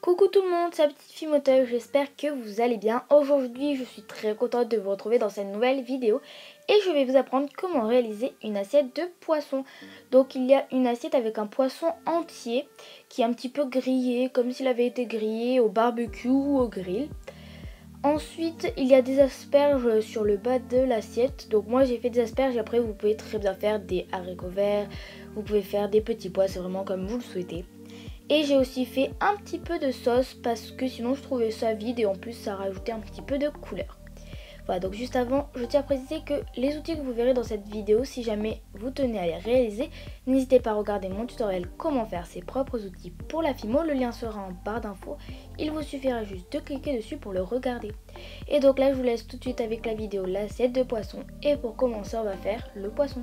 Coucou tout le monde, c'est la petite fille moteur, j'espère que vous allez bien. Aujourd'hui je suis très contente de vous retrouver dans cette nouvelle vidéo et je vais vous apprendre comment réaliser une assiette de poisson. Donc il y a une assiette avec un poisson entier qui est un petit peu grillé, comme s'il avait été grillé au barbecue ou au grill. Ensuite il y a des asperges sur le bas de l'assiette, donc moi j'ai fait des asperges et après vous pouvez très bien faire des haricots verts, vous pouvez faire des petits pois, c'est vraiment comme vous le souhaitez. Et j'ai aussi fait un petit peu de sauce parce que sinon je trouvais ça vide et en plus ça rajoutait un petit peu de couleur. Voilà, donc juste avant, je tiens à préciser que les outils que vous verrez dans cette vidéo, si jamais vous tenez à les réaliser, n'hésitez pas à regarder mon tutoriel comment faire ses propres outils pour la Fimo. Le lien sera en barre d'infos, il vous suffira juste de cliquer dessus pour le regarder. Et donc là je vous laisse tout de suite avec la vidéo l'assiette de poisson et pour commencer on va faire le poisson.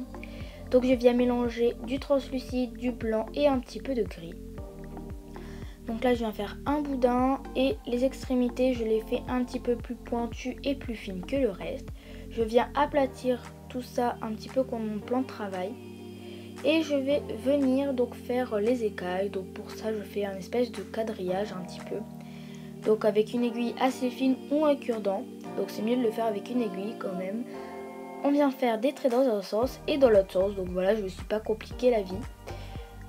Donc je viens mélanger du translucide, du blanc et un petit peu de gris. Donc là je viens faire un boudin et les extrémités je les fais un petit peu plus pointues et plus fines que le reste. Je viens aplatir tout ça un petit peu comme mon plan de travail. Et je vais venir donc faire les écailles. Donc pour ça je fais un espèce de quadrillage un petit peu. Donc avec une aiguille assez fine ou un cure-dent. Donc c'est mieux de le faire avec une aiguille quand même. On vient faire des traits dans un sens et dans l'autre sens. Donc voilà, je ne me suis pas compliqué la vie.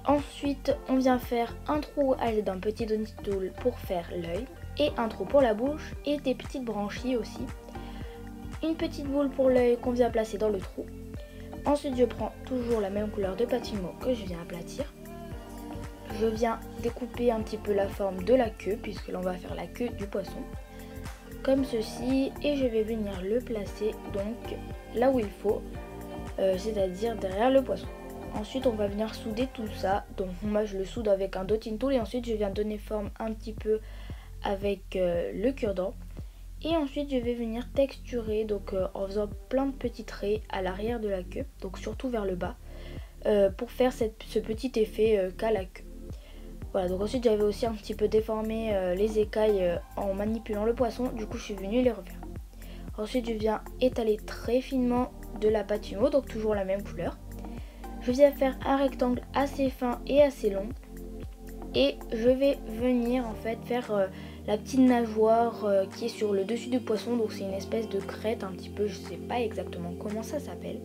Ensuite, on vient faire un trou à l'aide d'un petit donut tool pour faire l'œil et un trou pour la bouche et des petites branchies aussi. Une petite boule pour l'œil qu'on vient placer dans le trou. Ensuite, je prends toujours la même couleur de patimo que je viens aplatir. Je viens découper un petit peu la forme de la queue puisque l'on va faire la queue du poisson. Comme ceci, et je vais venir le placer donc là où il faut, c'est-à-dire derrière le poisson. Ensuite on va venir souder tout ça, donc moi je le soude avec un dotting tool et ensuite je viens donner forme un petit peu avec le cure-dent. Et ensuite je vais venir texturer donc en faisant plein de petits traits à l'arrière de la queue, donc surtout vers le bas, pour faire ce petit effet qu'a la queue. Voilà, donc ensuite j'avais aussi un petit peu déformé les écailles en manipulant le poisson, du coup je suis venue les refaire. Ensuite je viens étaler très finement de la patino, donc toujours la même couleur. Je viens faire un rectangle assez fin et assez long et je vais venir en fait faire la petite nageoire qui est sur le dessus du poisson. Donc c'est une espèce de crête un petit peu, je sais pas exactement comment ça s'appelle.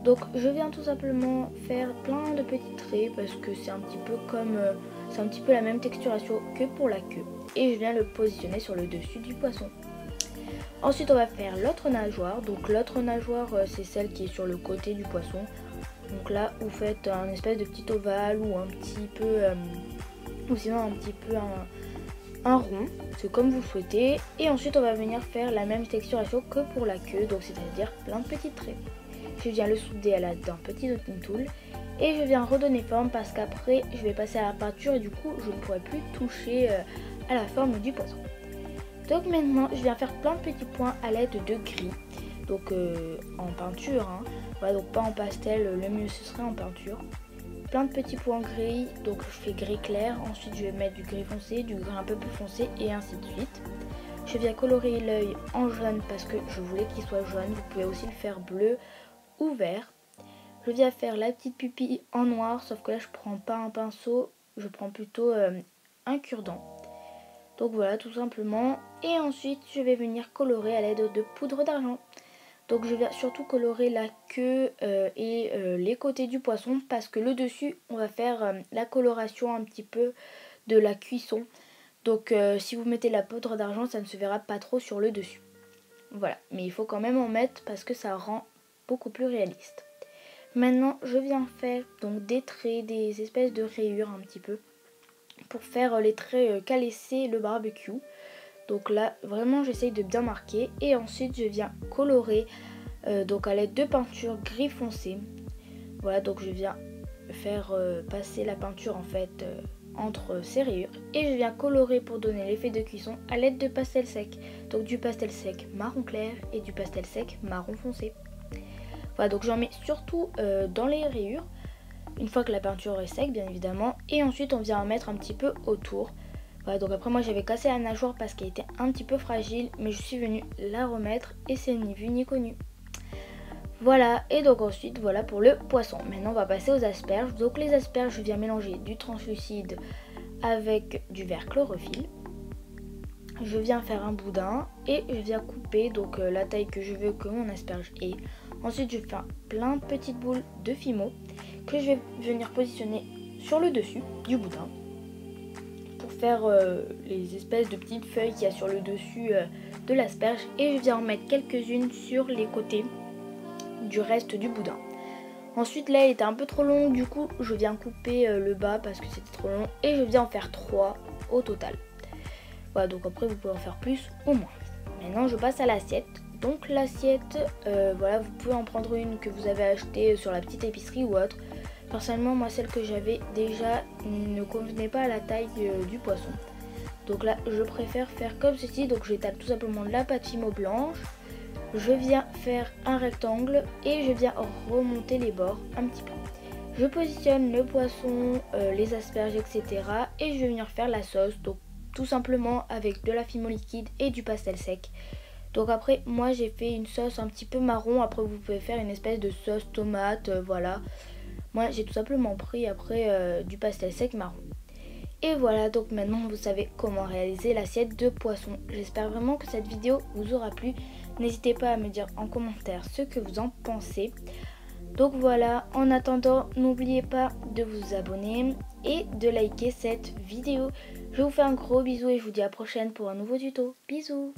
Donc je viens tout simplement faire plein de petits traits parce que c'est un petit peu comme c'est un petit peu la même texturation que pour la queue et je viens le positionner sur le dessus du poisson. Ensuite on va faire l'autre nageoire. Donc l'autre nageoire c'est celle qui est sur le côté du poisson. Donc là vous faites un espèce de petit ovale ou un petit peu ou sinon un petit peu un rond, c'est comme vous le souhaitez. Et ensuite on va venir faire la même texturation que pour la queue, donc c'est-à-dire plein de petits traits. Je viens le souder à l'aide d'un petit dotting tool et je viens redonner forme parce qu'après je vais passer à la peinture et du coup je ne pourrai plus toucher à la forme du poisson. Donc maintenant je viens faire plein de petits points à l'aide de gris, donc en peinture hein. Voilà, donc pas en pastel, le mieux ce serait en peinture. Plein de petits points gris, donc je fais gris clair, ensuite je vais mettre du gris foncé, du gris un peu plus foncé et ainsi de suite. Je viens colorer l'œil en jaune parce que je voulais qu'il soit jaune, vous pouvez aussi le faire bleu ou vert. Je viens faire la petite pupille en noir, sauf que là je prends pas un pinceau, je prends plutôt un cure-dent. Donc voilà tout simplement, et ensuite je vais venir colorer à l'aide de poudre d'argent. Donc je vais surtout colorer la queue et les côtés du poisson parce que le dessus on va faire la coloration un petit peu de la cuisson. Donc si vous mettez la poudre d'argent ça ne se verra pas trop sur le dessus. Voilà, mais il faut quand même en mettre parce que ça rend beaucoup plus réaliste. Maintenant je viens faire donc des traits, des espèces de rayures un petit peu pour faire les traits qu'a laissé le barbecue. Donc là vraiment j'essaye de bien marquer et ensuite je viens colorer donc à l'aide de peinture gris foncé. Voilà, donc je viens faire passer la peinture en fait entre ces rayures et je viens colorer pour donner l'effet de cuisson à l'aide de pastel sec. Donc du pastel sec marron clair et du pastel sec marron foncé. Voilà, donc j'en mets surtout dans les rayures une fois que la peinture est sec bien évidemment, et ensuite on vient en mettre un petit peu autour. Voilà, donc après moi j'avais cassé la nageoire parce qu'elle était un petit peu fragile, mais je suis venue la remettre et c'est ni vu ni connu. Voilà, et donc ensuite voilà pour le poisson. Maintenant on va passer aux asperges. Donc les asperges je viens mélanger du translucide avec du verre chlorophylle. Je viens faire un boudin et je viens couper donc la taille que je veux que mon asperge ait. Ensuite je fais plein de petites boules de fimo que je vais venir positionner sur le dessus du boudin pour faire les espèces de petites feuilles qu'il y a sur le dessus de l'asperge, et je viens en mettre quelques-unes sur les côtés du reste du boudin. Ensuite là il était un peu trop long, du coup je viens couper le bas parce que c'était trop long et je viens en faire 3 au total. Voilà, donc après vous pouvez en faire plus ou moins. Maintenant je passe à l'assiette. Donc l'assiette, voilà, vous pouvez en prendre une que vous avez achetée sur la petite épicerie ou autre. Personnellement moi celle que j'avais déjà ne convenait pas à la taille du poisson. Donc là je préfère faire comme ceci. Donc j'étale tout simplement de la pâte fimo blanche. Je viens faire un rectangle et je viens remonter les bords un petit peu. Je positionne le poisson, les asperges, etc. Et je vais venir faire la sauce. Donc tout simplement avec de la fimo liquide et du pastel sec. Donc après moi j'ai fait une sauce un petit peu marron. Après vous pouvez faire une espèce de sauce tomate, voilà. Moi j'ai tout simplement pris après du pastel sec marron. Et voilà, donc maintenant vous savez comment réaliser l'assiette de poisson. J'espère vraiment que cette vidéo vous aura plu. N'hésitez pas à me dire en commentaire ce que vous en pensez. Donc voilà, en attendant, n'oubliez pas de vous abonner et de liker cette vidéo. Je vous fais un gros bisou et je vous dis à la prochaine pour un nouveau tuto. Bisous!